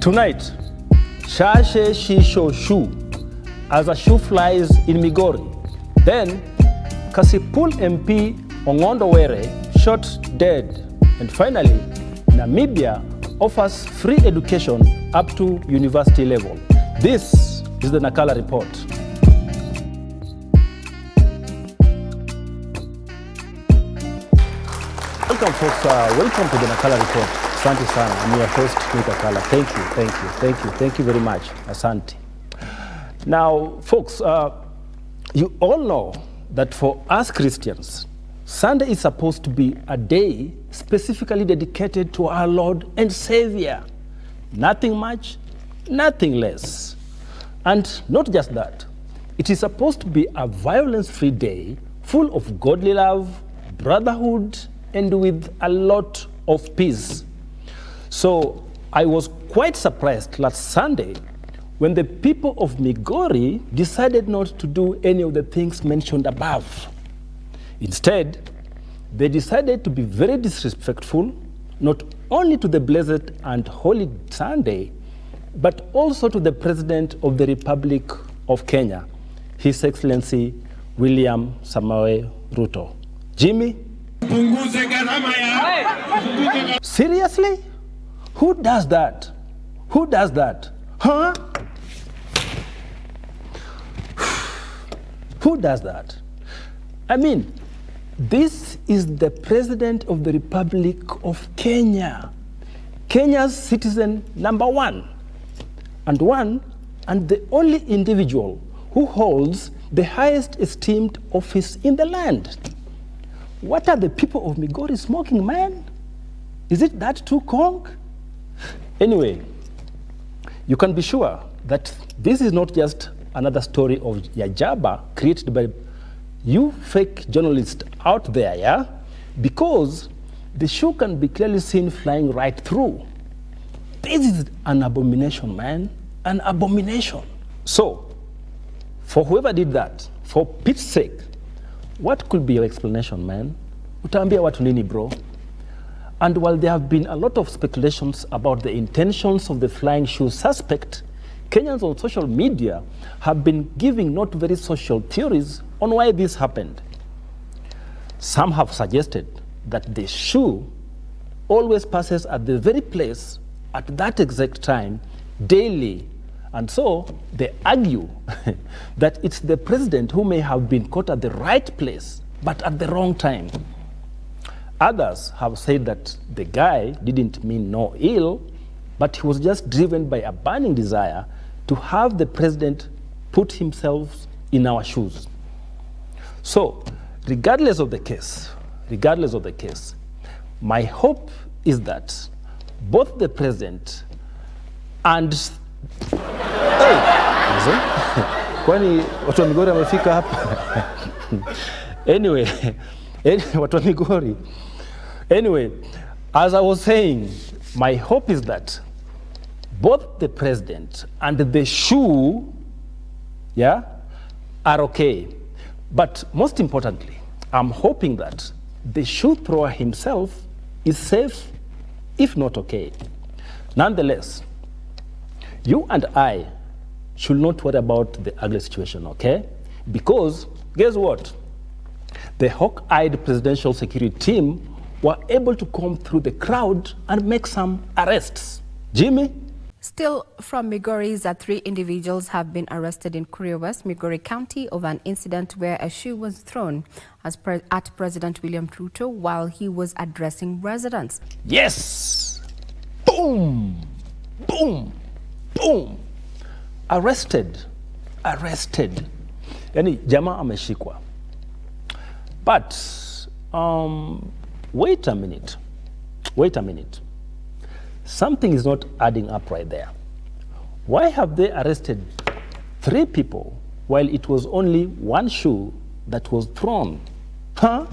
Tonight, Shashe Shisho Shu as a shoe flies in Migori. Then, Kasipul MP Ong'Ondo shot dead. And finally, Namibia offers free education up to university level. This is the Nakala report. Welcome, folks. Welcome to the Nakala report. Asante sana. I'm your host, Nick Akala. Thank you very much. Asante. Now, folks, you all know that for us Christians, Sunday is supposed to be a day specifically dedicated to our Lord and Savior. Nothing much, nothing less. And not just that, it is supposed to be a violence-free day full of godly love, brotherhood, and with a lot of peace. So I was quite surprised last Sunday when the people of Migori decided not to do any of the things mentioned above. Instead, they decided to be very disrespectful, not only to the blessed and holy Sunday, but also to the President of the Republic of Kenya, His Excellency William Ruto. Jimmy? Seriously? Who does that? Who does that? Huh? Who does that? I mean, this is the President of the Republic of Kenya, Kenya's citizen number one, and the only individual who holds the highest esteemed office in the land. What are the people of Migori smoking, man? Is it that too conk? Anyway, you can be sure that this is not just another story of Yajaba created by you fake journalists out there, yeah? Because the shoe can be clearly seen flying right through. This is an abomination, man, an abomination. So, for whoever did that, for Pete's sake, what could be your explanation, man? Utaambia watu nini, bro? And while there have been a lot of speculations about the intentions of the flying shoe suspect, Kenyans on social media have been giving not very social theories on why this happened. Some have suggested that the shoe always passes at the very place at that exact time daily. And so they argue that it's the president who may have been caught at the right place, but at the wrong time. Others have said that the guy didn't mean no ill, but he was just driven by a burning desire to have the president put himself in our shoes. So, regardless of the case, my hope is that both the president and kwani watu wa Migori wamefika hapa? Anyway, watu wa Migori. Anyway, as I was saying, my hope is that both the president and the shoe, yeah, are okay. But most importantly, I'm hoping that the shoe thrower himself is safe, if not okay. Nonetheless, you and I should not worry about the ugly situation, okay? Because guess what? The hawk-eyed presidential security team were able to comb through the crowd and make some arrests. Jimmy? Still from Migori, 3 individuals have been arrested in Kuria West, Migori County, over an incident where a shoe was thrown at President William Ruto while he was addressing residents. Yes! Boom! Boom! Boom! Arrested. Yani jamaa ameshikwa. But wait a minute. Something is not adding up right there. Why have they arrested 3 people while it was only 1 shoe that was thrown? Huh?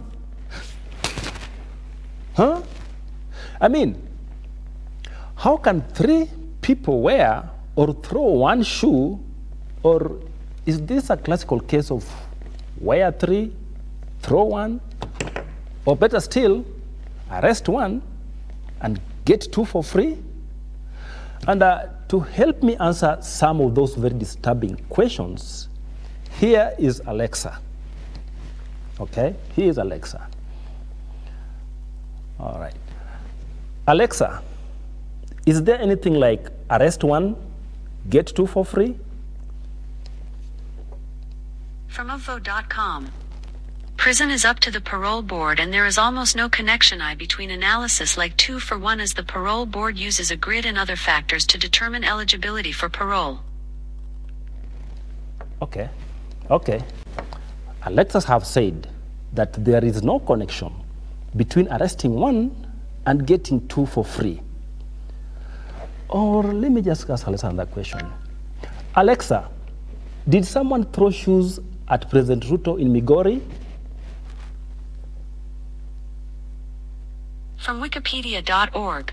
I mean, how can 3 people wear or throw 1 shoe? Or is this a classical case of wear 3, throw 1? Or better still, arrest 1 and get 2 for free? And to help me answer some of those very disturbing questions, here is Alexa. Okay, here is Alexa. All right. Alexa, is there anything like arrest 1, get 2 for free? From avvo.com. Prison is up to the parole board and there is almost no connection between analysis like 2 for 1 as the parole board uses a grid and other factors to determine eligibility for parole. Okay. Alexas have said that there is no connection between arresting 1 and getting 2 for free. Or let me just ask Alexa another question. Alexa, did someone throw shoes at President Ruto in Migori? From wikipedia.org.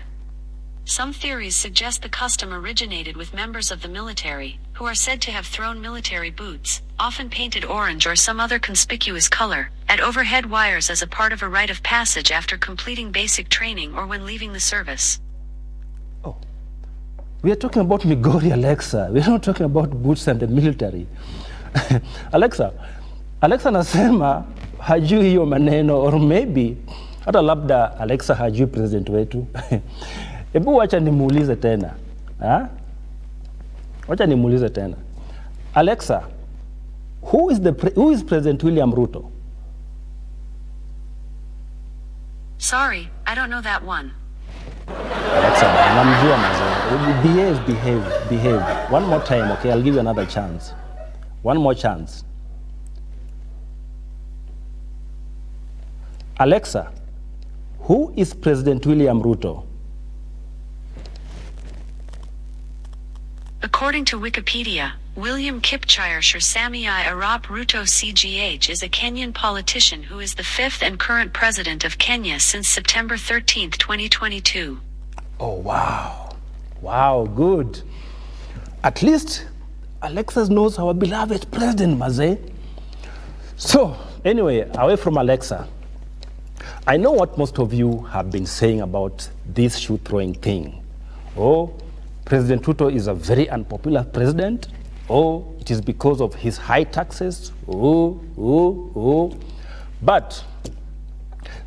Some theories suggest the custom originated with members of the military, who are said to have thrown military boots, often painted orange or some other conspicuous color, at overhead wires as a part of a rite of passage after completing basic training or when leaving the service. Oh, we are talking about Migori, Alexa. We are not talking about boots and the military. Alexa nasema hajui hiyo maneno, or maybe hata labda Alexa hajui president wetu. Ebu wacha nimuulize tena. Wacha nimuulize tena. Alexa, who is President William Ruto? Sorry, I don't know that one. Alexa, namjua mazo. Behave. One more time, okay? I'll give you another chance. One more chance. Alexa, who is President William Ruto? According to Wikipedia, William Kipchirchir Samoei Arap Ruto CGH is a Kenyan politician who is the 5th and current president of Kenya since September 13, 2022. Oh, wow. Wow, good. At least Alexa knows our beloved president, Maze. So, anyway, away from Alexa, I know what most of you have been saying about this shoe throwing thing. Oh, President Ruto is a very unpopular president. Oh, it is because of his high taxes. But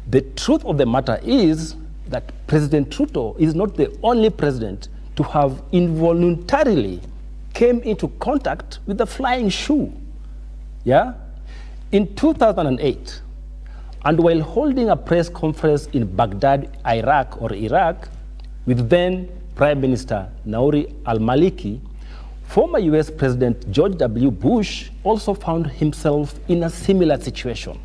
the truth of the matter is that President Ruto is not the only president to have involuntarily came into contact with the flying shoe. Yeah? In 2008, and while holding a press conference in Baghdad, Iraq, with then Prime Minister Nouri al-Maliki, former US President George W. Bush also found himself in a similar situation.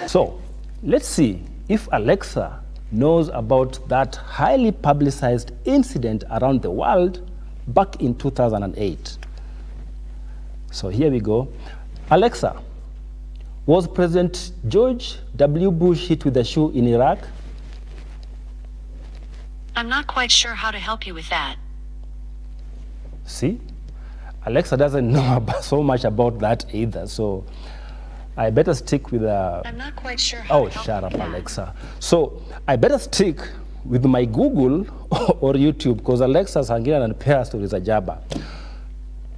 So, let's see if Alexa knows about that highly publicized incident around the world back in 2008. So here we go. Alexa, was President George W. Bush hit with a shoe in Iraq? I'm not quite sure how to help you with that. See? Alexa doesn't know so much about that either, so I better stick with I'm not quite sure how to help shut up, you with Alexa. So I better stick with my Google or YouTube, because Alexa's hanging and pair stories are jabba.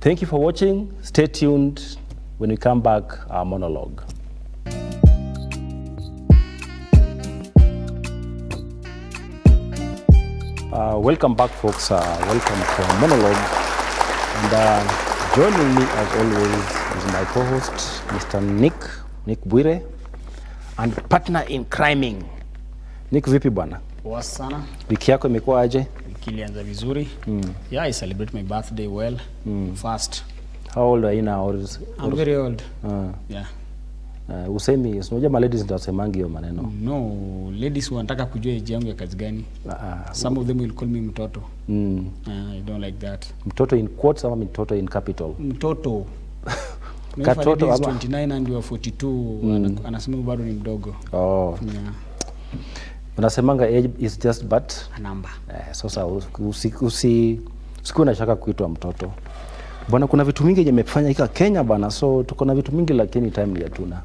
Thank you for watching. Stay tuned. When we come back, our monologue. Welcome back, folks. Welcome to our monologue. And joining me, as always, is my co-host, Mr. Nick Bwire, and partner in criming. Nick, vipi bwana? Poa sana. Wiki yako imekuwa aje? Wiki ilianza vizuri. Yeah, I celebrate my birthday well. Fast. How old are you now? I'm very old. Yeah. Usemi, unajua ma ladies ndio wasemangi hiyo maneno. No, ladies wanataka kujua age yangu ya kazi gani. Some of them will call me mtoto. I don't like that. Mtoto in quotes ama mtoto in capital? Mtoto. Katoto ama 29 and you are 42, anasema bado ni mdogo. Oh. Yeah. Unasemanga age is just but a number. Sasa usikuwe na shaka kuitwa mtoto. Bwana, kuna vitu mingi yamefanya hika Kenya bwana, so tuko na vitu mingi lakini time hatuna.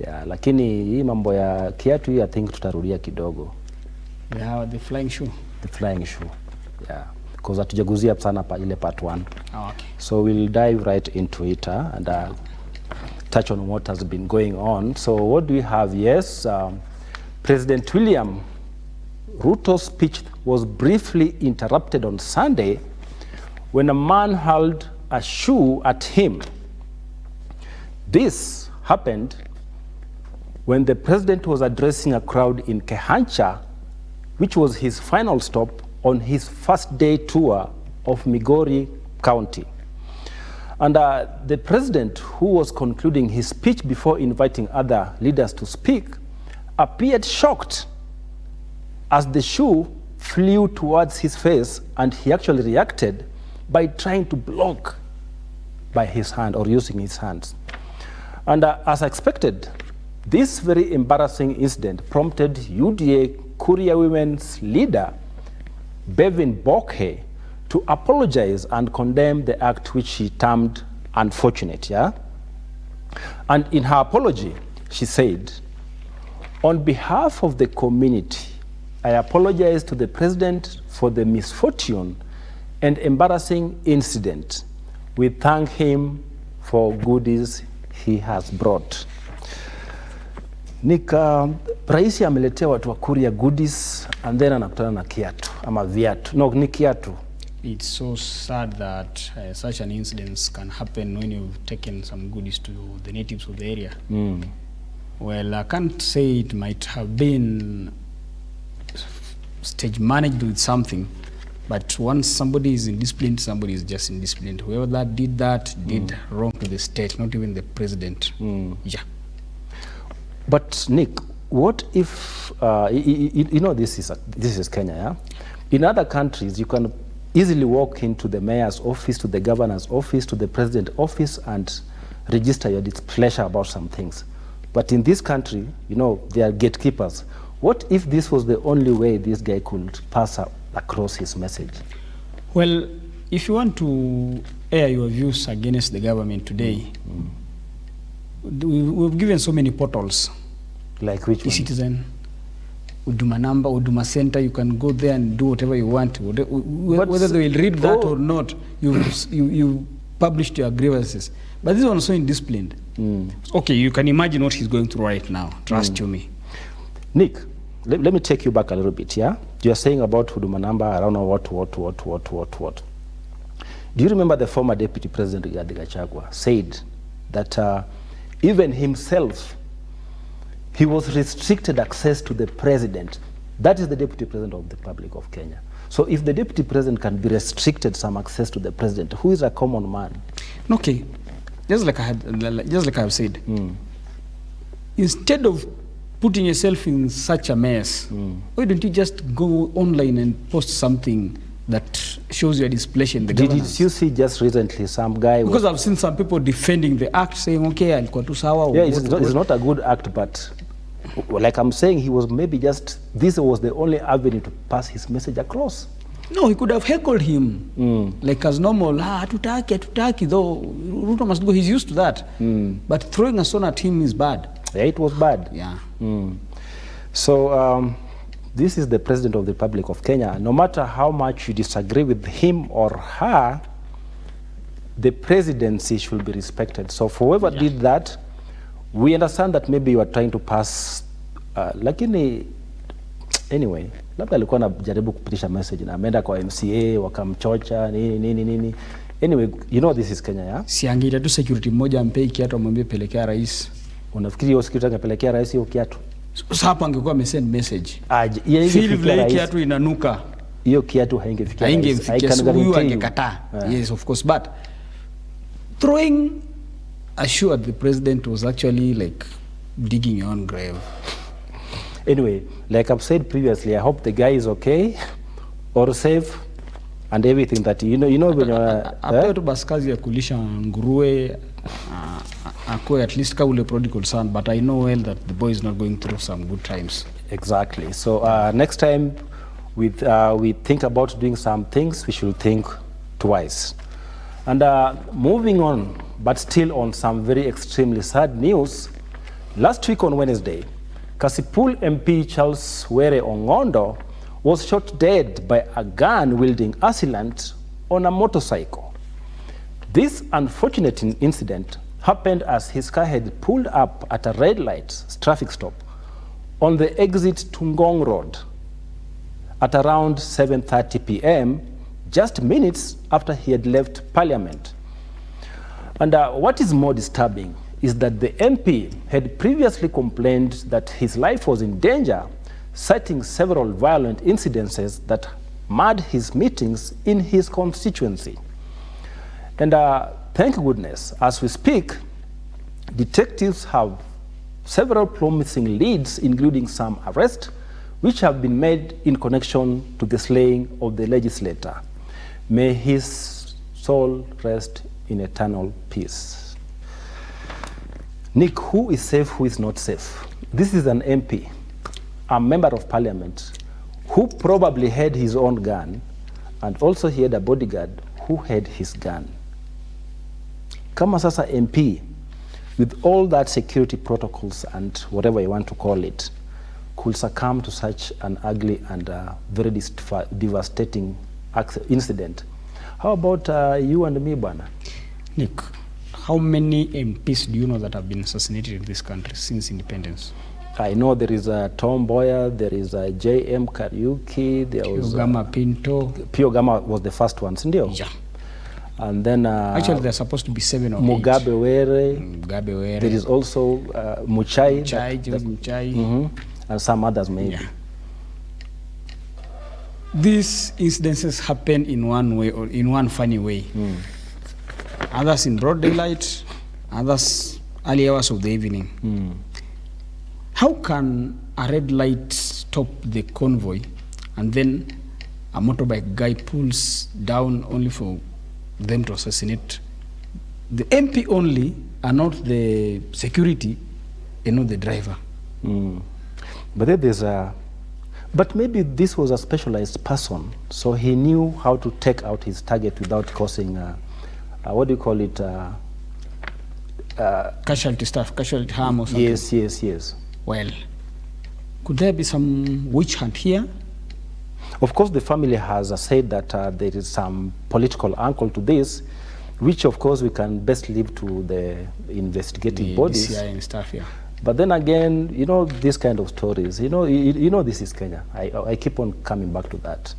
Yeah, lakini hii mambo ya kiatu hii I think tutarudia kidogo. The flying shoe. The flying shoe, yeah. Because hatujaguzia sana ile part 1. Oh, okay. So we'll dive right into it and touch on what has been going on. So what do we have? Yes, President William Ruto's speech was briefly interrupted on Sunday when a man hurled a shoe at him. This happened when the president was addressing a crowd in Kehancha, which was his final stop on his first day tour of Migori County. And the president, who was concluding his speech before inviting other leaders to speak, appeared shocked as the shoe flew towards his face, and he actually reacted by trying to block by his hand or using his hands. And as expected, this very embarrassing incident prompted UDA Kuria Women's leader, Bevin Bokhe, to apologize and condemn the act, which she termed unfortunate, yeah? And in her apology, she said, "On behalf of the community, I apologize to the president for the misfortune and embarrassing incident. We thank him for goodies he has brought." Nick, Raisi ameletea watu wa Kuria goodies and then anakutana na kiatu ama viatu. No, ni kiatu. It's so sad that such an incident can happen when you've taken some goodies to the natives of the area. Well, I can't say it might have been stage managed with something, but once somebody is indisciplined, somebody is just indisciplined. Whoever that did did wrong to the state, not even the president. Yeah. But Nick, what if you know this is Kenya, yeah? In other countries, you can easily walk into the mayor's office, to the governor's office, to the president's office, and register your displeasure about some things. But in this country, you know, they are gatekeepers. What if this was the only way this guy could pass across his message? Well, if you want to air your views against the government today, we've given so many portals. Like which one? eCitizen, Uduma number, Uduma center, you can go there and do whatever you want. Whether they will read that or not, you published your grievances. But this one is so indisciplined. Okay, you can imagine what he's going through right now. Trust you me. Nick, let me take you back a little bit, yeah? You're saying about Huduma number, I don't know what. Do you remember the former deputy president, Rigathi Gachagua, said that even himself, he was restricted access to the president. That is the deputy president of the Republic of Kenya. So if the deputy president can be restricted some access to the president, who is a common man? Okay, just like I've said, instead of putting yourself in such a mess, why don't you just go online and post something that shows your displeasure in the governance? Did you see just recently some guy? Because I've seen some people defending the act, saying, okay, alikuwa tu sawa. Yeah, it's not a good act, but like I'm saying, he was maybe just, this was the only avenue to pass his message across. No, he could have heckled him, like as normal, hatutaki, though Ruto must go, he's used to that. But throwing a stone at him is bad. Yeah, it was bad. Yeah. So this is the president of the Republic of Kenya. No matter how much you disagree with him or her, the presidency should be respected. So for whoever did that, we understand that maybe you are trying to pass, lakini anyway, labda alikuwa anajaribu kupitisha message na ameenda kwa MCA wakamchocha nini. Anyway, you know this is Kenya, yeah? Siangeita tu security mmoja ampei kiatu amwambie pelekea rais. Unafikiri hiyo security angepelekea rais hiyo kiatu? Sasa hapa angekuwa amesend message. Feel vile kiatu inanuka. Hiyo kiatu haingefikia rais. Haingefikia, huyu angekataa. Yes, of course, but throwing a shoe at the president was actually like digging your own grave. Anyway, like I've said previously, I hope the guy is okay or safe and everything that you know when apewe tu basi kazi ya kulisha nguruwe, akwe at least kaule prodigal son, but I know well that the boy is not going through some good times. Exactly. So next time we think about doing some things, we should think twice. And moving on, but still on some very extremely sad news, last week on Wednesday, Kasipul MP Charles Were Ong'Ondo was shot dead by a gun-wielding assailant on a motorcycle. This unfortunate incident happened as his car had pulled up at a red light traffic stop on the exit to Ngong Road at around 7:30 p.m., just minutes after he had left Parliament. And what is more disturbing is that the MP had previously complained that his life was in danger, citing several violent incidences that marred his meetings in his constituency. And thank goodness, as we speak, detectives have several promising leads, including some arrests, which have been made in connection to the slaying of the legislator. May his soul rest in eternal peace. Nick, who is safe, who is not safe? This is an MP, a member of parliament, who probably had his own gun, and also he had a bodyguard who had his gun. Kama sasa MP, with all that security protocols and whatever you want to call it, could succumb to such an ugly and very devastating incident. How about you and me, Bwana? Nick, how many MPs do you know that have been assassinated in this country since independence? I know there is Tom Boyer, there is J.M. Kariuki, there was Gama Pinto. Pio Gama was the first one, yeah. And then actually there are supposed to be 7 or 8. Mugabe Were. There is also Muchai. Muchai. And some others maybe. Yeah. These incidences happen in one way or in one funny way. Others in broad daylight, others early hours of the evening. How can a red light stop the convoy and then a motorbike guy pulls down only for them to assassinate the MP only and not the security and not the driver? But then there's but maybe this was a specialized person, so he knew how to take out his target without causing, what do you call it? Casualty harm or something. Yes. Well, could there be some witch hunt here? Of course, the family has said that there is some political angle to this, which of course we can best leave to the investigative bodies. DCI and stuff, yeah. But then again, you know, these kind of stories, you know this is Kenya. I keep on coming back to that.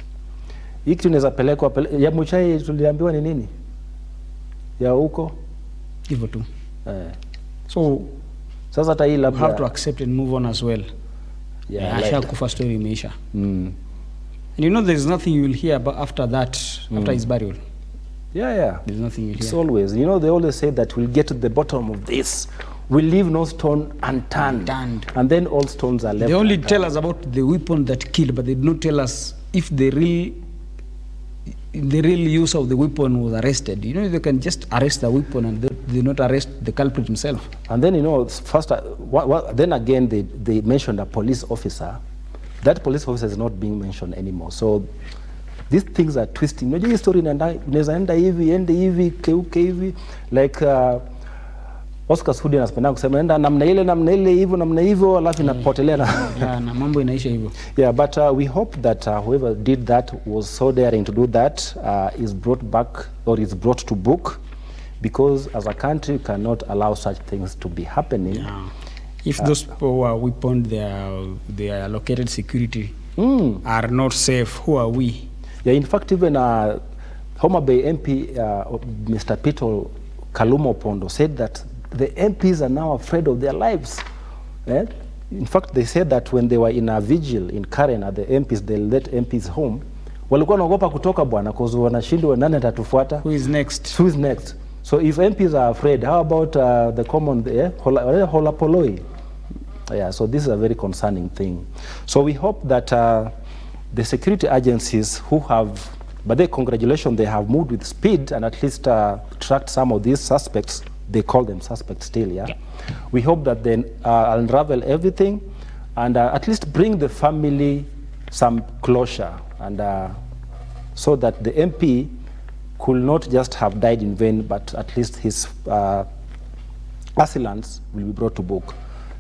Hiki tunaweza pelekwa ya Muchai tuliambiwa ni nini? Ya huko? Hivyo tu. So sasa hata hii labda have to accept and move on as well. Yeah, asha kufa story imeisha. And you know there's nothing you will hear about after that, after his burial. Yeah. There's nothing you hear. It's always, you know, they always say that we'll get to the bottom of this. We leave no stone unturned. And then all stones are left. They only tell us about the weapon that killed, but they do not tell us if the real use of the weapon was arrested. You know, they can just arrest the weapon and they not arrest the culprit himself. And then, you know, first, then again, they mentioned a police officer. That police officer is not being mentioned anymore. So these things are twisting. Unajua hii story inaweza enda hivi, ende hivi, keuke hivi, like Oscar Sudi anapenda kusema enda namna ile hivyo namna hivyo alafu inapotelea na mambo inaisha hivyo. Yeah, but we hope that whoever did that was so daring to do that is brought back or is brought to book, because as a country we cannot allow such things to be happening. Yeah. If those people who are weaponed, their allocated security are not safe, who are we? Yeah, in fact, even Homa Bay MP, Mr. Peter Kalumo Pondo, said that the MPs are now afraid of their lives. In fact, they said that when they were in a vigil in Karen at the MPs, they let MPs home. Walikuwa wanaogopa kutoka bwana, because wanashindwa nani atatufuata. Who is next? So if MPs are afraid, how about the common Holapoloi? Yeah, so this is a very concerning thing. So we hope that the security agencies who have, but congratulations, they have moved with speed and at least tracked some of these suspects. They call them suspects still, yeah? We hope that they unravel everything and at least bring the family some closure, and so that the MP could not just have died in vain, but at least his assailants will be brought to book.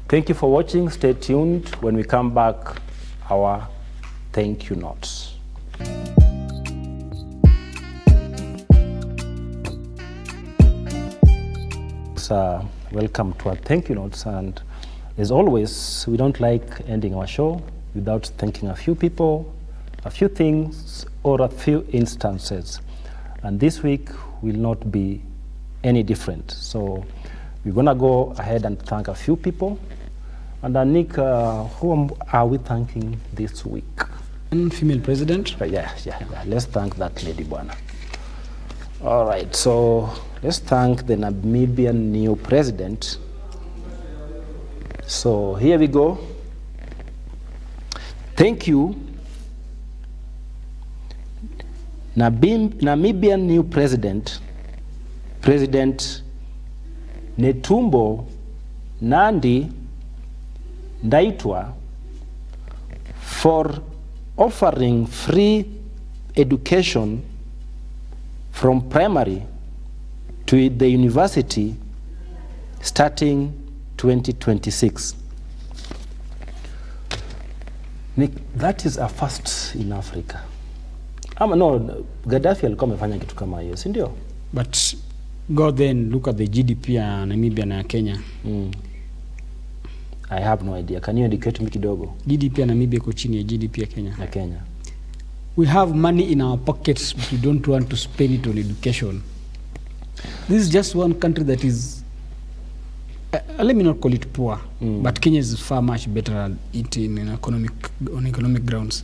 Thank you for watching. Stay tuned. When we come back, our thank you notes. Welcome to our thank you notes, and as always, we don't like ending our show without thanking a few people, a few things, or a few instances. And this week will not be any different. So we're gonna go ahead and thank a few people. And Nick, who are we thanking this week? Female president. Yeah. Let's thank that lady, Bwana. All right, so let's thank the Namibian new president. So here we go. Thank you, Namibian new president, President Netumbo Nandi Ndaitwa, for offering free education from primary to the university starting 2026. Nick, that is a first in Africa. No, Gaddafi alikuwa amefanya kitu kama hiyo, si ndio? But go then look at the GDP ya Namibia na Kenya. I have no idea. Can you indicate me kidogo? GDP ya Namibia iko chini ya GDP ya Kenya. Ya Kenya. We have money in our pockets, but we don't want to spend it on education. This is just one country that is, let me not call it poor, but Kenya is far much better at it on economic grounds.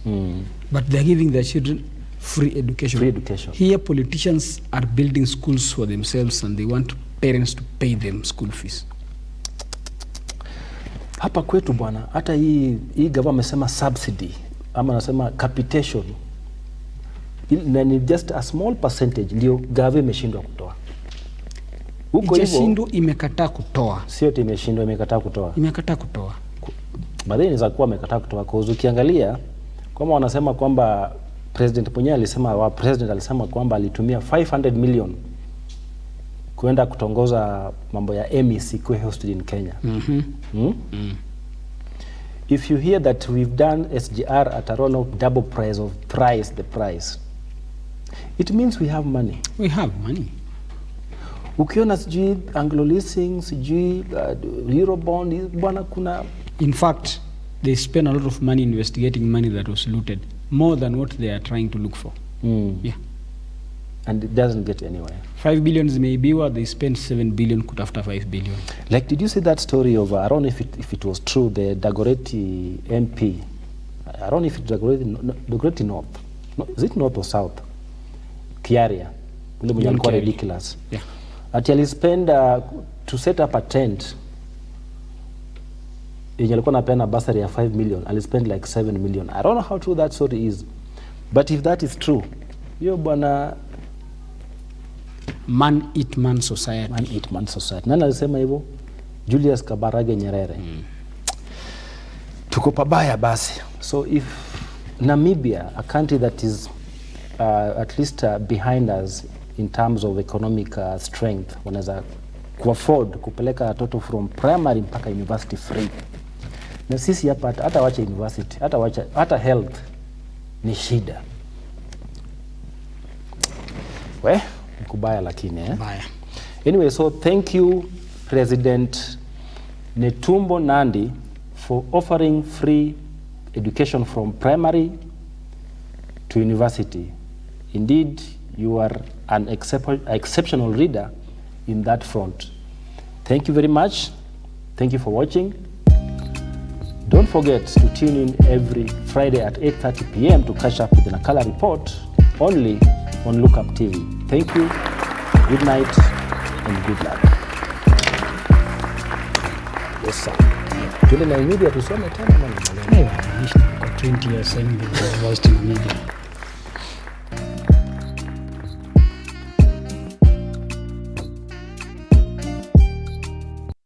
But they're giving their children free education. Free education. Here, politicians are building schools for themselves, and they want parents to pay them school fees. Hapa kwetu bwana, hata hii gava amesema subsidy, ama nasema capitation, na ni just a small percentage ndio gava imeshindwa kutoa. Huko hivyo imekataa kutoa. Sio eti imeshindwa, imekataa kutoa. Imekataa kutoa. Baadaye inaweza kuwa imekataa kutoa, kwa ukiangalia kama wanasema kwamba president mwenyewe alisema kwamba alitumia 500 million kuenda kutongoza mambo ya MEC kwa hosted in Kenya. If you hear that we've done SGR at around double price of thrice the price, it means we have money. We have money. Ukiona sijui Anglo leasing, sijui Eurobond, bwana kuna... In fact, they spend a lot of money investigating money that was looted, more than what they are trying to look for. Yeah. And it doesn't get anywhere. 5 billion maybe, they spend 7 billion after 5 billion. Like, did you see that story of, I don't know if it was true, the Dagoretti MP? I don't know if it's Dagoretti North. No, is it North or South? Kiaria. Ridiculous. Yeah. Actually spend to set up a tent. Yenye alikuwa anapeana bursary ya 5 million, ali spend like 7 million. I don't know how true that story is. But if that is true, yo bwana, man eat man society. Man eat man society. Nani alisema hivyo? Julius Kabarage Nyerere. Tuko pabaya basi. So if Namibia, a country that is at least behind us in terms of economic strength, wanaweza kuafford kupeleka watoto from primary mpaka university free. Na sisi hapa hata wacha university, hata health ni shida. We, kubaya lakini Baya. Anyway, so thank you President Netumbo Nandi for offering free education from primary to university. Indeed, you are an exceptional leader in that front. Thank you very much. Thank you for watching. Don't forget to tune in every Friday at 8:30 p.m. to catch up with the Nakala report only on Lookup TV. Thank you, good night, and good luck. Yes, sir. Tuende na Namibia tusome tena. 20 years in the university in Namibia.